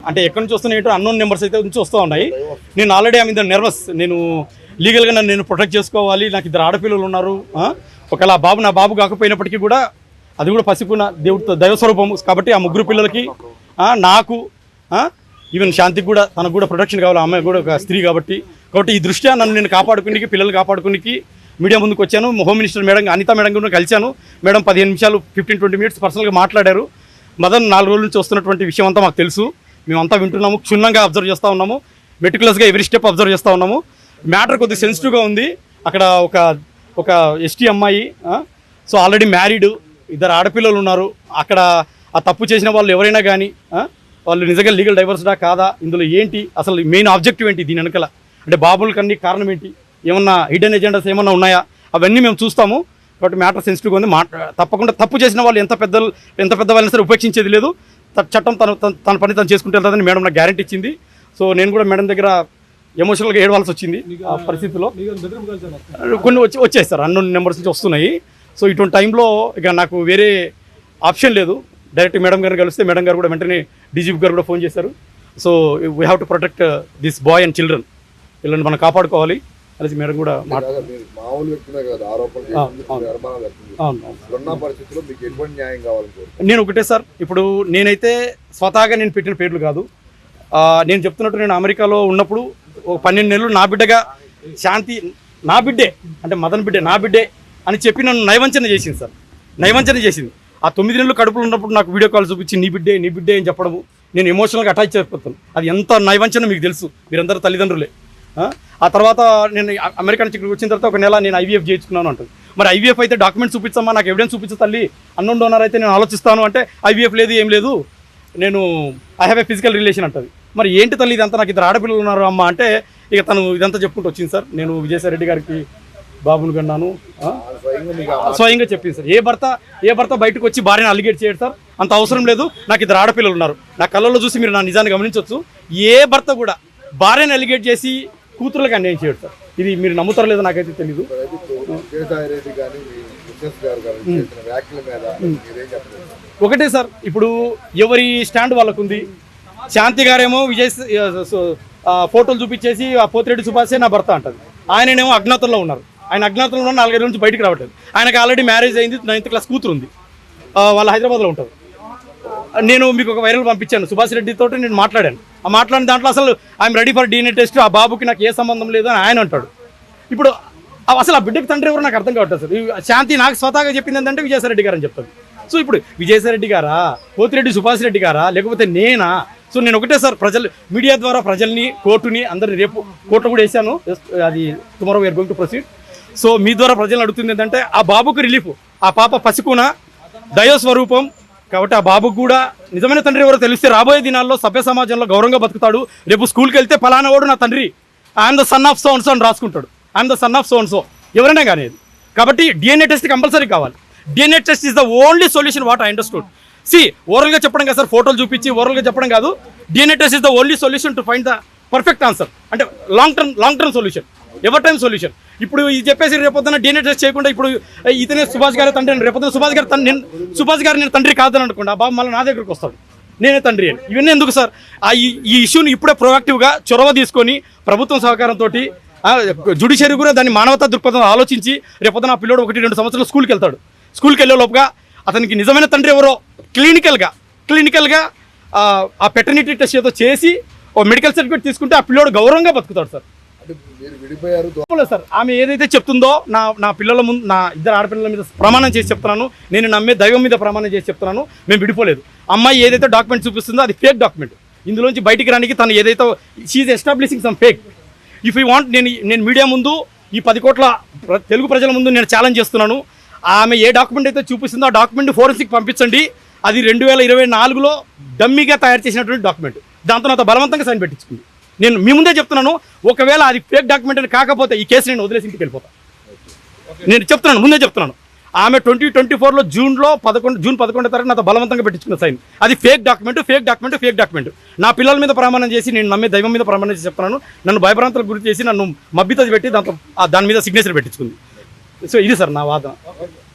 అంటే ఎక్కడి నుంచి వస్తున్నాయి ఏంటో అన్నోన్ నెంబర్స్ అయితే నుంచి వస్తూ ఉన్నాయి. నేను ఆల్రెడీ ఐ మీన్ నర్వస్. నేను లీగల్గా నన్ను నేను ప్రొటెక్ట్ చేసుకోవాలి. నాకు 2 ఆడపిల్లలు ఉన్నారు. ఒకవేళ ఆ బాబు నా బాబు కాకపోయినప్పటికీ కూడా అది కూడా పసికున్న దేవుడితో దైవస్వరూపం కాబట్టి ఆ 3 పిల్లలకి నాకు ఈవెన్ శాంతికి కూడా తనకు కూడా ప్రొటెక్షన్ కావాలి. అమ్మాయి కూడా ఒక స్త్రీ కాబట్టి ఈ దృష్ట్యా నన్ను నేను కాపాడుకునికి పిల్లలు కాపాడుకునికి మీడియా ముందుకు వచ్చాను. Home minister madam Anitha madam కూడా కలిశాను. మేడం 15 నిమిషాలు 15-20 మినిట్స్ పర్సనల్గా మాట్లాడారు. మదన్ 4 రోజుల నుంచి వస్తున్నటువంటి విషయం అంతా మాకు తెలుసు. మేమంతా వింటున్నాము, క్షుణ్ణంగా అబ్జర్వ్ చేస్తూ ఉన్నాము, మెటికులస్గా ఎవరీ స్టెప్ అబ్జర్వ్ చేస్తూ ఉన్నాము. మ్యాటర్ కొద్దిగా సెన్సిటివ్గా ఉంది. అక్కడ ఒక ఎస్టీ అమ్మాయి, సో ఆల్రెడీ మ్యారీడ్, 2 ఆడపిల్లలు ఉన్నారు. అక్కడ ఆ తప్పు చేసిన వాళ్ళు ఎవరైనా కానీ వాళ్ళు నిజంగా లీగల్ డైవర్స్డా కాదా, ఇందులో ఏంటి అసలు మెయిన్ ఆబ్జెక్టివ్ ఏంటి, దీని వెనకాల అంటే బాబుల కన్నీ కారణం ఏంటి, ఏమన్నా హిడెన్ ఎజెండాస్ ఏమన్నా ఉన్నాయా, అవన్నీ మేము చూస్తాము. కాబట్టి మ్యాటర్ సెన్సిటివ్గా ఉంది. తప్పకుండా తప్పు చేసిన వాళ్ళు ఎంత పెద్ద వాళ్ళని సరే ఉపేక్షించేది లేదు. చట్టం తన పని తను చేసుకుంటే వెళ్తుందని మేడం నాకు గ్యారెంటీ ఇచ్చింది. సో నేను కూడా మేడం దగ్గర ఎమోషనల్గా ఏడవలసి వచ్చింది ఆ పరిస్థితిలో. కొన్ని వచ్చాయి సార్, అన్నోన్ నెంబర్స్ నుంచి వస్తున్నాయి. సో ఇటువంటి టైంలో ఇక నాకు వేరే ఆప్షన్ లేదు. డైరెక్ట్ మేడం గారిని కలిస్తే మేడం గారు కూడా వెంటనే డీజీపీ గారు కూడా ఫోన్ చేశారు. So we have to protect this boy and children, వీళ్ళని మనం కాపాడుకోవాలి అనేసి మేడం కూడా నేను ఒకటే సార్, ఇప్పుడు నేనైతే స్వతహాగా నేను పెట్టిన పేర్లు కాదు. నేను చెప్తున్నట్టు నేను అమెరికాలో ఉన్నప్పుడు 12 నెలలు నా బిడ్డగా శాంతి నా బిడ్డే అంటే మదన్ బిడ్డే నా బిడ్డే అని చెప్పి నన్ను నైవంచన చేసింది సార్, నైవంచన చేసింది. ఆ 9 నెలలు కడుపులో ఉన్నప్పుడు నాకు వీడియో కాల్ చూపించి నీ బిడ్డే అని చెప్పడము, నేను ఎమోషనల్గా అటాచ్ అయిపోతాను. అది ఎంత నైవంచన మీకు తెలుసు, మీరందరూ తల్లిదండ్రులే. ఆ తర్వాత నేను అమెరికా నుంచి ఇక్కడికి వచ్చిన తర్వాత 1 నెల నేను ఐవీఎఫ్ చేయించుకున్నాను అంటుంది. మరి ఐవీఎఫ్ అయితే డాక్యుమెంట్స్ చూపించమ్మా, నాకు ఎవిడెన్స్ చూపించు తల్లి, అన్నోన్ డోనర్ అయితే నేను ఆలోచిస్తాను అంటే ఐవీఎఫ్ లేదు, ఏం లేదు, నేను I have a physical relation అంటుంది. మరి ఏంటి తల్లి ఇదంతా, నాకు 2 ఆడపిల్లలు ఉన్నారు అమ్మ అంటే ఇక తను ఇదంతా చెప్పుకుంటూ వచ్చింది సార్. నేను విజయసాయి రెడ్డి గారికి బాబును కన్నాను స్వయంగా చెప్పింది సార్. ఏ భర్త బయటకు వచ్చి భార్యను అలిగేట్ చేయడు సార్, అంత అవసరం లేదు. నాకు 2 ఆడపిల్లలు ఉన్నారు. నా కళ్ళల్లో చూసి మీరు నా నిజాన్ని గమనించవచ్చు. ఏ భర్త కూడా భార్యను అలిగేట్ చేసి కూతురులకు అన్యాయం చేయడు సార్. ఇది మీరు నమ్ముతారో లేదో నాకైతే తెలీదు. ఒకటే సార్, ఇప్పుడు ఎవరి స్టాండ్ వాళ్ళకు ఉంది. శాంతి గారేమో ఫోటోలు చూపించేసి ఆ పోతిరెడ్డి సుభాషే నా భర్త అంటది. ఆయననేమో అజ్ఞాతంలో ఉన్నారు. ఆయన అజ్ఞాతంలో ఉన్న 4 రోజుల నుంచి బయటకు రావట్లేదు. ఆయనకు ఆల్రెడీ మ్యారేజ్ అయింది, 9th క్లాస్ కూతురు ఉంది, వాళ్ళు హైదరాబాద్లో ఉంటారు. నేను మీకు ఒక వైరల్ పంపించాను, సుభాష్ రెడ్డితో నేను మాట్లాడాను. ఆ మాట్లాడిన దాంట్లో అసలు I'm ready for DNA test, ఆ బాబుకి నాకు ఏ సంబంధం లేదు అని ఆయన అంటాడు. ఇప్పుడు అసలు ఆ బిడ్డకి తండ్రి ఎవరు నాకు అర్థం కావట్లేదు సార్. శాంతి నాకు స్వతహాగా చెప్పింది ఏంటంటే విజయసాయి రెడ్డి గారు అని చెప్తాడు. సో ఇప్పుడు విజయసాయి రెడ్డి గారా, పోతిరెడ్డి సుభాష్ రెడ్డి గారా, లేకపోతే నేనా? సో నేను ఒకటే సార్, మీడియా ద్వారా ప్రజల్ని, కోర్టుని, అందరిని రేపు కోర్టు కూడా వేసాను, అది tomorrow we're going to proceed. So మీ ద్వారా ప్రజలను అడుగుతుంది ఏంటంటే ఆ బాబుకు రిలీఫ్, ఆ పాప పసికున దైవస్వరూపం కాబట్టి ఆ బాబుకు కూడా నిజమైన తండ్రి ఎవరో తెలిస్తే రాబోయే దినాల్లో సభ్య సమాజంలో గౌరవంగా బతుకుతాడు. రేపు స్కూల్కి వెళ్తే ఫలానా వాడు నా తండ్రి, I'm the son of so and so అని రాసుకుంటాడు. I'm the son of so and so ఎవరైనా కానీ. కాబట్టి DNA టెస్ట్ కంపల్సరీ కావాలి. DNA test is the only solution what I understood. ఓరల్గా చెప్పడం కాదు సార్, ఫోటోలు చూపించి ఓరల్గా చెప్పడం కాదు. DNA test is the only solution to find the perfect answer, అంటే long term solution, ever time solution. ఇప్పుడు ఇది చెప్పేసి రేపొద్దున DNA టెస్ట్ చేయకుండా ఇప్పుడు ఇతనే సుభాష్ గారి తండ్రి అని, రేపొద్దున సుభాష్ గారు నేను తండ్రి కాదని అనుకోండి, ఆ బాబు మళ్ళీ నా దగ్గరకు వస్తాడు, నేనే తండ్రి అని. ఇవన్నీ ఎందుకు సార్? ఈ ఇష్యూని ఇప్పుడే ప్రొయాక్టివ్గా చొరవ తీసుకొని ప్రభుత్వం సహకారంతో జుడిషియరీ కూడా దాన్ని మానవతా దృక్పథం ఆలోచించి రేపొద్దున ఆ పిల్లోడు 1-2 సంవత్సరాలు స్కూల్కి వెళ్తాడు. స్కూల్కి వెళ్ళే లోపుగా అతనికి నిజమైన తండ్రి ఎవరో క్లినికల్గా ఆ పెటర్నిటీ టెస్ట్ ఏదో చేసి ఓ మెడికల్ సర్టిఫికేట్ తీసుకుంటే ఆ పిల్లోడు గౌరవంగా బతుకుతాడు సార్. సార్ ఆమె ఏదైతే చెప్తుందో నా పిల్లల ముందు, నా 2 ఆడపిల్లల మీద ప్రమాణం చేసి చెప్తున్నాను, నేను నమ్మే దైవం మీద ప్రమాణం చేసి చెప్తున్నాను, మేము విడిపోలేదు. అమ్మాయి ఏదైతే డాక్యుమెంట్ చూపిస్తుందో అది ఫేక్ డాక్యుమెంట్. ఇందులోంచి బయటికి రానికి తను ఏదైతే she establishing some fake. If you want, నేను మీడియా ముందు, ఈ 10 కోట్ల తెలుగు ప్రజల ముందు నేను ఛాలెంజ్ చేస్తున్నాను. ఆమె ఏ డాక్యుమెంట్ అయితే చూపిస్తుందో ఆ డాక్యుమెంట్ ఫోరెన్సిక్ పంపించండి. అది 2024లో డమ్మీగా తయారు చేసినటువంటి డాక్యుమెంట్. దాంతో నాతో బలవంతంగా సైన్ పెట్టించుకుంది. నేను మీ ముందే చెప్తున్నాను, ఒకవేళ అది ఫేక్ డాక్యుమెంట్ అని కాకపోతే ఈ కేసు నేను వదిలేసి ఇంటికి వెళ్ళిపోతాను. నేను చెప్తున్నాను, ముందే చెప్తున్నాను. ఆమె 2024లో జూన్ 11 తారీఖు నాతో బలవంతంగా పెట్టించుకున్న సైన్. అది ఫేక్ డాక్యుమెంట్. నా పిల్లల మీద ప్రమాణం చేసి, నేను నమ్మే దైవం మీద ప్రమాణం చేసి చెప్తున్నాను, నన్ను భయభ్రాంతులకు గురి చేసి నన్ను మభ్యత పెట్టి దాని మీద సిగ్నేచర్ పెట్టించుకుంది. సో ఇది సార్ నా వాదన.